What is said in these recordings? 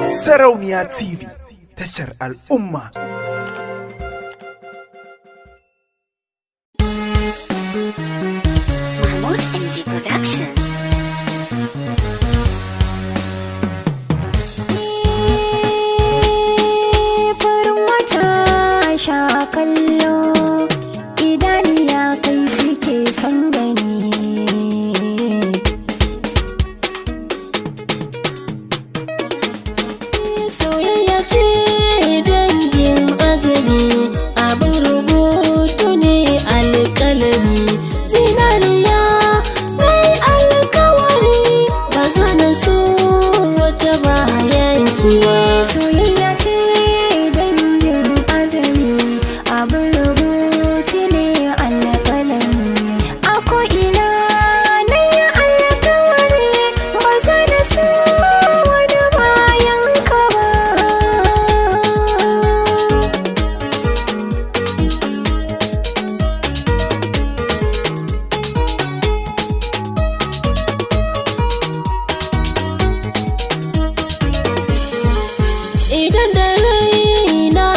Sarauniya TV, tashar al'umma. Mahmoud MG Production. Farin wata sha kallo, idaniya kai suke son gani. Soyayya ce dangin ajali, abin rubutu ne alƙalami. Zinariya mai alkawari, ba zana so wata bayan kiwa. Soyayya ce dangin ajali, abin rubutu ne alƙalami. A ko'ina na yi alkawari, ba zana so wani bayan ka ba. Idan da raina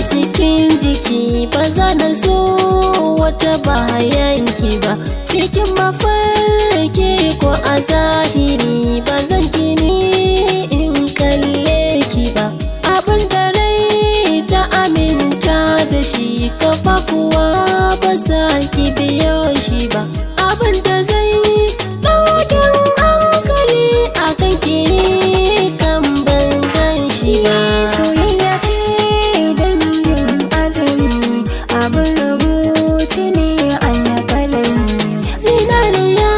cikin jiki, ba zana so wata bayan ki ba. Cikin mafarki ko a zahiri, ba zan kini in kalle ki ba. Abin da rai ta aminta da shi, kafafuwa ba za ki biyo shi ba. Abin da zai ɗaukin hankali a kan kini kan ban gan shi ba. Soyayya ce dangin ajali, abin rubutu ne alƙalami. Zinariya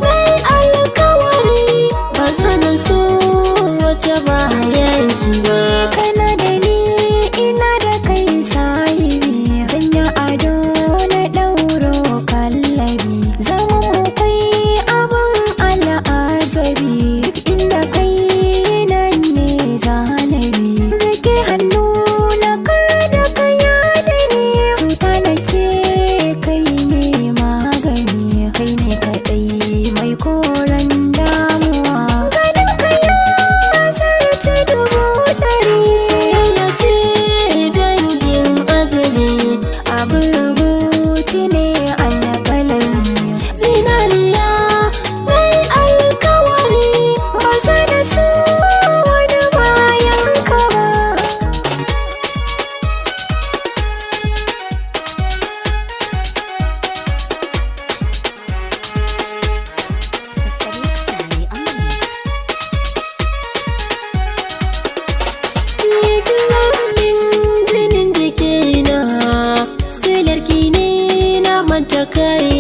mai alkawari, ba zana so wata bayan ki ba. Kana da ni, ina da kai sahibi, zan yi ado na ɗauro kallabi. Zaman mu kai abin al'ajabi, duk inda kai nan ne zanabi. Rike hannu na kar da ka yada ni, cuta na ke kai ne magani. Kai ne kaɗai mai koren damuwa, ganin ka ya zarce dubu ɗari. Soyayya ce dangin ajali, abin rubutu ne alƙalami. Zinariya mai alkawari, ba zana so wani bayan ka ba. Sadiq Sani on the mix. Jinin jikina, silarki ne na manta kai